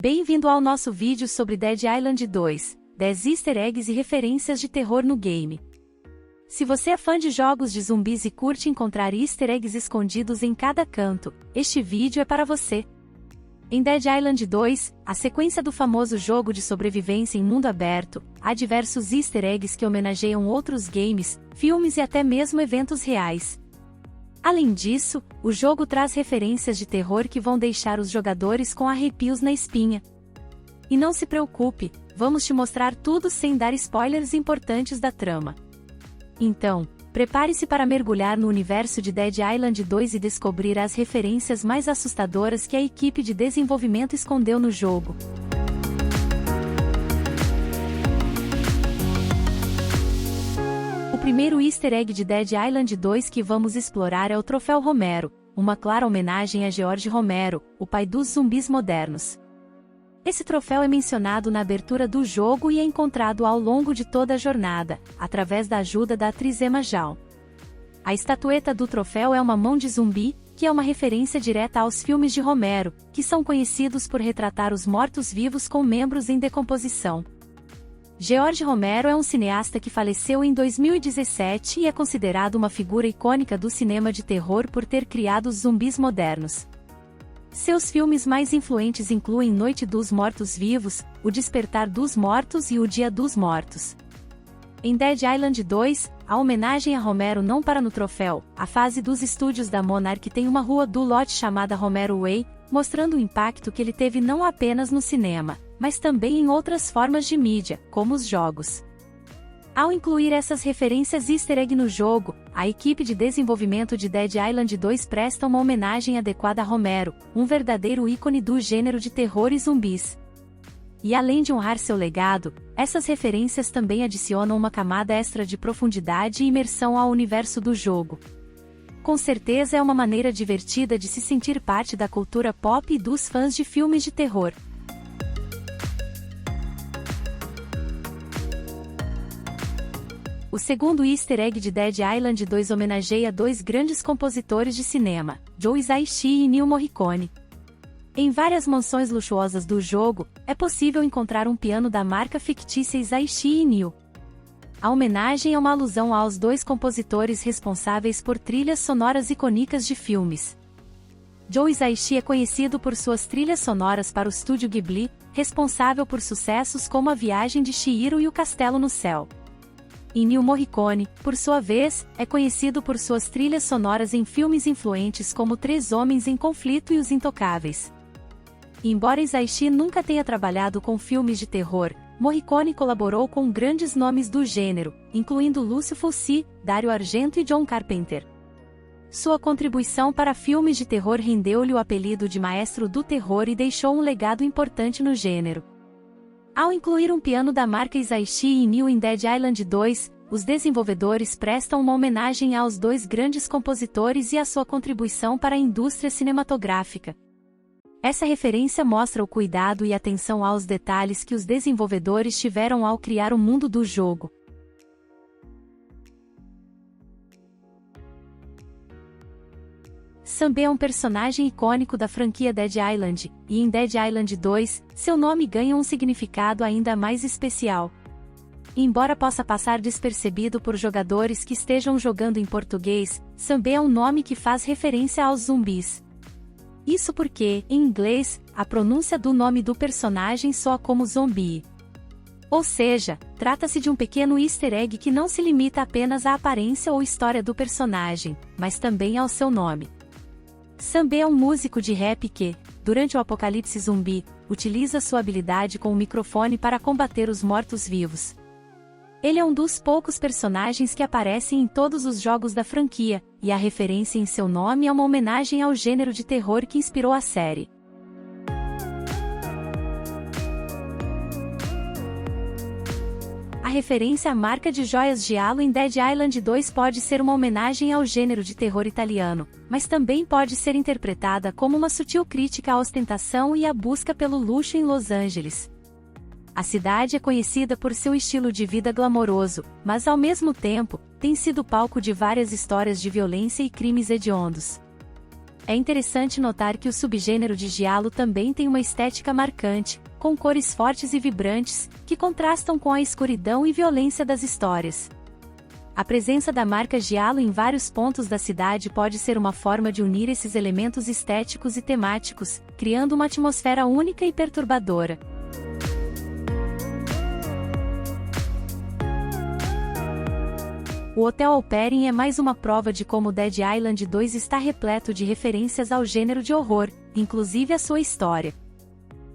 Bem-vindo ao nosso vídeo sobre Dead Island 2, 10 easter eggs e referências de terror no game. Se você é fã de jogos de zumbis e curte encontrar easter eggs escondidos em cada canto, este vídeo é para você. Em Dead Island 2, a sequência do famoso jogo de sobrevivência em mundo aberto, há diversos easter eggs que homenageiam outros games, filmes e até mesmo eventos reais. Além disso, o jogo traz referências de terror que vão deixar os jogadores com arrepios na espinha. E não se preocupe, vamos te mostrar tudo sem dar spoilers importantes da trama. Então, prepare-se para mergulhar no universo de Dead Island 2 e descobrir as referências mais assustadoras que a equipe de desenvolvimento escondeu no jogo. O primeiro easter egg de Dead Island 2 que vamos explorar é o Troféu Romero, uma clara homenagem a George Romero, o pai dos zumbis modernos. Esse troféu é mencionado na abertura do jogo e é encontrado ao longo de toda a jornada, através da ajuda da atriz Emma Jaunt. A estatueta do troféu é uma mão de zumbi, que é uma referência direta aos filmes de Romero, que são conhecidos por retratar os mortos-vivos com membros em decomposição. George Romero é um cineasta que faleceu em 2017 e é considerado uma figura icônica do cinema de terror por ter criado os zumbis modernos. Seus filmes mais influentes incluem Noite dos Mortos-Vivos, O Despertar dos Mortos e O Dia dos Mortos. Em Dead Island 2, a homenagem a Romero não para no troféu. A fase dos estúdios da Monarch tem uma rua do lote chamada Romero Way, mostrando o impacto que ele teve não apenas no cinema, mas também em outras formas de mídia, como os jogos. Ao incluir essas referências easter egg no jogo, a equipe de desenvolvimento de Dead Island 2 presta uma homenagem adequada a Romero, um verdadeiro ícone do gênero de terror e zumbis. E além de honrar seu legado, essas referências também adicionam uma camada extra de profundidade e imersão ao universo do jogo. Com certeza é uma maneira divertida de se sentir parte da cultura pop e dos fãs de filmes de terror. O segundo easter egg de Dead Island 2 homenageia dois grandes compositores de cinema, Joe Hisaishi e Ennio Morricone. Em várias mansões luxuosas do jogo, é possível encontrar um piano da marca fictícia Hisaishi e Ennio. A homenagem é uma alusão aos dois compositores responsáveis por trilhas sonoras icônicas de filmes. Joe Hisaishi é conhecido por suas trilhas sonoras para o estúdio Ghibli, responsável por sucessos como A Viagem de Chihiro e O Castelo no Céu. Ennio Morricone, por sua vez, é conhecido por suas trilhas sonoras em filmes influentes como Três Homens em Conflito e Os Intocáveis. Embora Hisaishi nunca tenha trabalhado com filmes de terror, Morricone colaborou com grandes nomes do gênero, incluindo Lúcio Fulci, Dario Argento e John Carpenter. Sua contribuição para filmes de terror rendeu-lhe o apelido de Maestro do Terror e deixou um legado importante no gênero. Ao incluir um piano da marca Hisaishi e Ennio em Dead Island 2, os desenvolvedores prestam uma homenagem aos dois grandes compositores e à sua contribuição para a indústria cinematográfica. Essa referência mostra o cuidado e atenção aos detalhes que os desenvolvedores tiveram ao criar o mundo do jogo. Sam é um personagem icônico da franquia Dead Island, e em Dead Island 2, seu nome ganha um significado ainda mais especial. Embora possa passar despercebido por jogadores que estejam jogando em português, Sam é um nome que faz referência aos zumbis. Isso porque, em inglês, a pronúncia do nome do personagem soa como zombie. Ou seja, trata-se de um pequeno easter egg que não se limita apenas à aparência ou história do personagem, mas também ao seu nome. Sam é um músico de rap que, durante o apocalipse zumbi, utiliza sua habilidade com o microfone para combater os mortos-vivos. Ele é um dos poucos personagens que aparecem em todos os jogos da franquia, e a referência em seu nome é uma homenagem ao gênero de terror que inspirou a série. A referência à marca de joias Giallo em Dead Island 2 pode ser uma homenagem ao gênero de terror italiano, mas também pode ser interpretada como uma sutil crítica à ostentação e à busca pelo luxo em Los Angeles. A cidade é conhecida por seu estilo de vida glamouroso, mas ao mesmo tempo, tem sido palco de várias histórias de violência e crimes hediondos. É interessante notar que o subgênero de giallo também tem uma estética marcante, com cores fortes e vibrantes, que contrastam com a escuridão e violência das histórias. A presença da marca giallo em vários pontos da cidade pode ser uma forma de unir esses elementos estéticos e temáticos, criando uma atmosfera única e perturbadora. O Hotel Alperin é mais uma prova de como Dead Island 2 está repleto de referências ao gênero de horror, inclusive a sua história.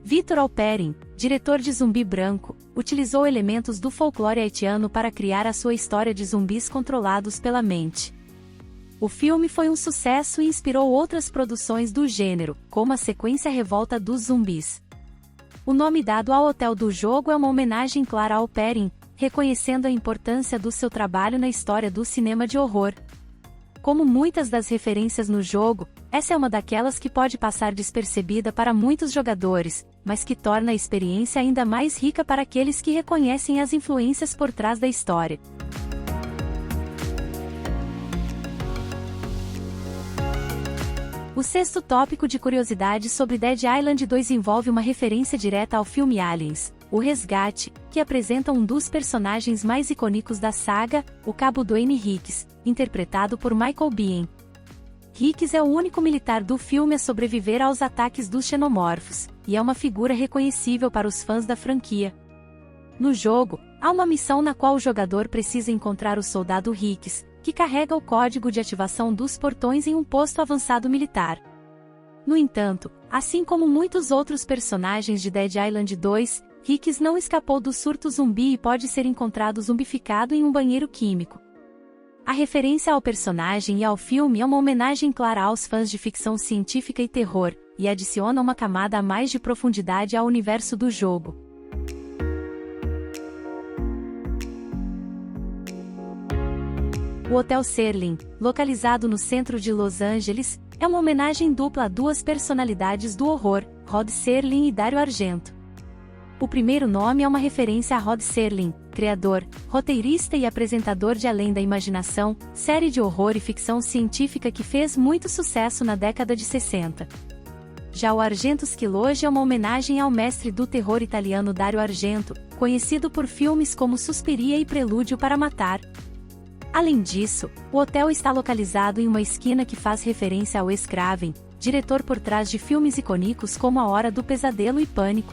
Victor Alperin, diretor de Zumbi Branco, utilizou elementos do folclore haitiano para criar a sua história de zumbis controlados pela mente. O filme foi um sucesso e inspirou outras produções do gênero, como a sequência Revolta dos Zumbis. O nome dado ao hotel do jogo é uma homenagem clara a Alperin, reconhecendo a importância do seu trabalho na história do cinema de horror. Como muitas das referências no jogo, essa é uma daquelas que pode passar despercebida para muitos jogadores, mas que torna a experiência ainda mais rica para aqueles que reconhecem as influências por trás da história. O sexto tópico de curiosidade sobre Dead Island 2 envolve uma referência direta ao filme Aliens, O Resgate, que apresenta um dos personagens mais icônicos da saga, o Cabo Dwayne Hicks, interpretado por Michael Biehn. Hicks é o único militar do filme a sobreviver aos ataques dos xenomorfos, e é uma figura reconhecível para os fãs da franquia. No jogo, há uma missão na qual o jogador precisa encontrar o soldado Hicks, que carrega o código de ativação dos portões em um posto avançado militar. No entanto, assim como muitos outros personagens de Dead Island 2, Hicks não escapou do surto zumbi e pode ser encontrado zumbificado em um banheiro químico. A referência ao personagem e ao filme é uma homenagem clara aos fãs de ficção científica e terror, e adiciona uma camada a mais de profundidade ao universo do jogo. O Hotel Serling, localizado no centro de Los Angeles, é uma homenagem dupla a duas personalidades do horror, Rod Serling e Dario Argento. O primeiro nome é uma referência a Rod Serling, criador, roteirista e apresentador de Além da Imaginação, série de horror e ficção científica que fez muito sucesso na década de 60. Já o Argento Schiloge é uma homenagem ao mestre do terror italiano Dario Argento, conhecido por filmes como Suspiria e Prelúdio para Matar. Além disso, o hotel está localizado em uma esquina que faz referência ao Wes Craven, diretor por trás de filmes icônicos como A Hora do Pesadelo e Pânico.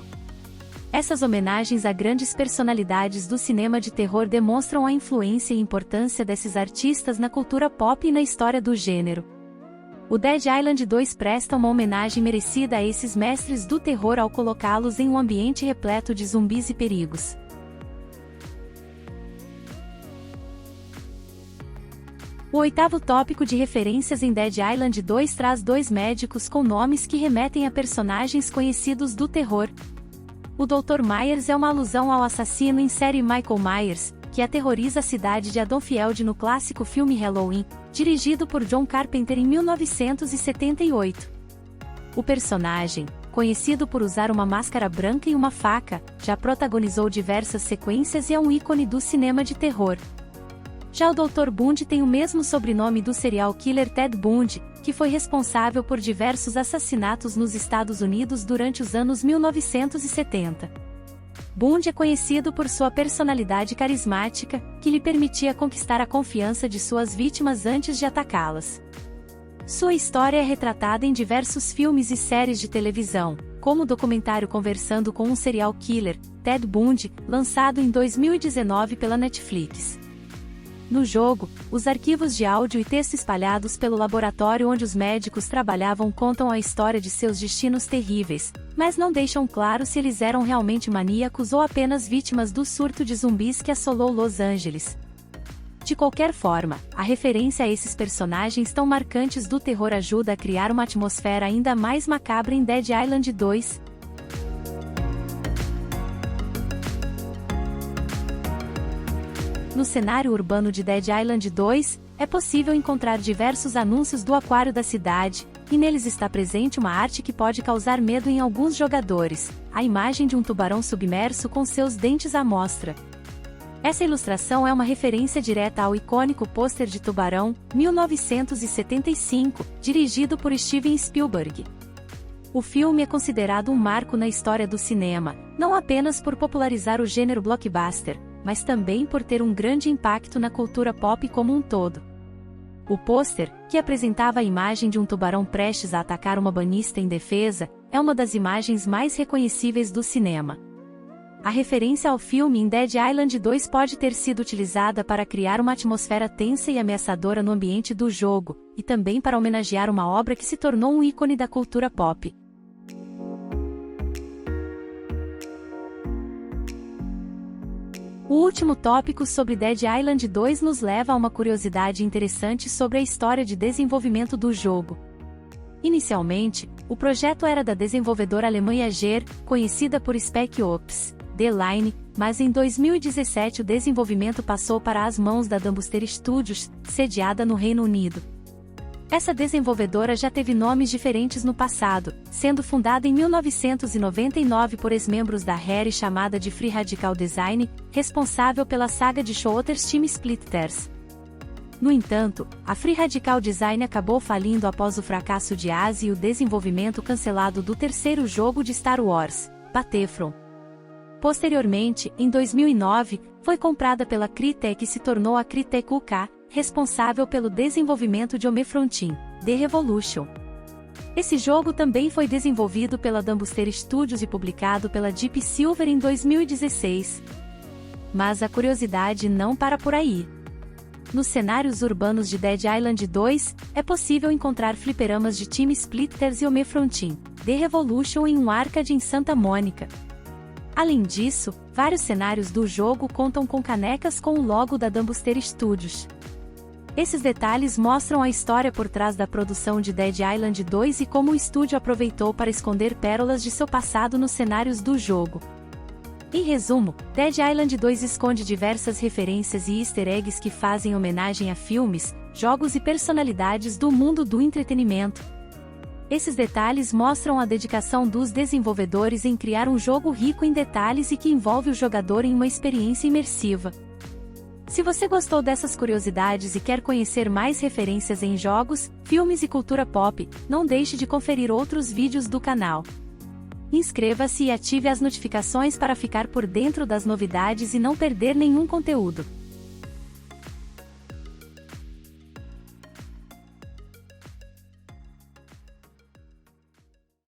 Essas homenagens a grandes personalidades do cinema de terror demonstram a influência e importância desses artistas na cultura pop e na história do gênero. O Dead Island 2 presta uma homenagem merecida a esses mestres do terror ao colocá-los em um ambiente repleto de zumbis e perigos. O oitavo tópico de referências em Dead Island 2 traz dois médicos com nomes que remetem a personagens conhecidos do terror. O Dr. Myers é uma alusão ao assassino em série Michael Myers, que aterroriza a cidade de Haddonfield no clássico filme Halloween, dirigido por John Carpenter em 1978. O personagem, conhecido por usar uma máscara branca e uma faca, já protagonizou diversas sequências e é um ícone do cinema de terror. Já o Dr. Bundy tem o mesmo sobrenome do serial killer Ted Bundy, que foi responsável por diversos assassinatos nos Estados Unidos durante os anos 1970. Bundy é conhecido por sua personalidade carismática, que lhe permitia conquistar a confiança de suas vítimas antes de atacá-las. Sua história é retratada em diversos filmes e séries de televisão, como o documentário Conversando com um Serial Killer, Ted Bundy, lançado em 2019 pela Netflix. No jogo, os arquivos de áudio e texto espalhados pelo laboratório onde os médicos trabalhavam contam a história de seus destinos terríveis, mas não deixam claro se eles eram realmente maníacos ou apenas vítimas do surto de zumbis que assolou Los Angeles. De qualquer forma, a referência a esses personagens tão marcantes do terror ajuda a criar uma atmosfera ainda mais macabra em Dead Island 2. No cenário urbano de Dead Island 2, é possível encontrar diversos anúncios do aquário da cidade, e neles está presente uma arte que pode causar medo em alguns jogadores, a imagem de um tubarão submerso com seus dentes à mostra. Essa ilustração é uma referência direta ao icônico pôster de Tubarão, 1975, dirigido por Steven Spielberg. O filme é considerado um marco na história do cinema, não apenas por popularizar o gênero blockbuster, mas também por ter um grande impacto na cultura pop como um todo. O pôster, que apresentava a imagem de um tubarão prestes a atacar uma banhista indefesa, é uma das imagens mais reconhecíveis do cinema. A referência ao filme em Dead Island 2 pode ter sido utilizada para criar uma atmosfera tensa e ameaçadora no ambiente do jogo, e também para homenagear uma obra que se tornou um ícone da cultura pop. O último tópico sobre Dead Island 2 nos leva a uma curiosidade interessante sobre a história de desenvolvimento do jogo. Inicialmente, o projeto era da desenvolvedora alemã Jaeger, conhecida por Spec Ops: The Line, mas em 2017 o desenvolvimento passou para as mãos da Dambuster Studios, sediada no Reino Unido. Essa desenvolvedora já teve nomes diferentes no passado, sendo fundada em 1999 por ex-membros da Rare chamada de Free Radical Design, responsável pela saga de shooters Team Splitters. No entanto, a Free Radical Design acabou falindo após o fracasso de Asia e o desenvolvimento cancelado do terceiro jogo de Star Wars, Battlefront. Posteriormente, em 2009, foi comprada pela Crytek e se tornou a Crytek UK, responsável pelo desenvolvimento de Homefrontin: The Revolution. Esse jogo também foi desenvolvido pela Dambuster Studios e publicado pela Deep Silver em 2016. Mas a curiosidade não para por aí. Nos cenários urbanos de Dead Island 2, é possível encontrar fliperamas de Team Splitters e Homefrontin: The Revolution em um arcade em Santa Mônica. Além disso, vários cenários do jogo contam com canecas com o logo da Dambuster Studios. Esses detalhes mostram a história por trás da produção de Dead Island 2 e como o estúdio aproveitou para esconder pérolas de seu passado nos cenários do jogo. Em resumo, Dead Island 2 esconde diversas referências e easter eggs que fazem homenagem a filmes, jogos e personalidades do mundo do entretenimento. Esses detalhes mostram a dedicação dos desenvolvedores em criar um jogo rico em detalhes e que envolve o jogador em uma experiência imersiva. Se você gostou dessas curiosidades e quer conhecer mais referências em jogos, filmes e cultura pop, não deixe de conferir outros vídeos do canal. Inscreva-se e ative as notificações para ficar por dentro das novidades e não perder nenhum conteúdo.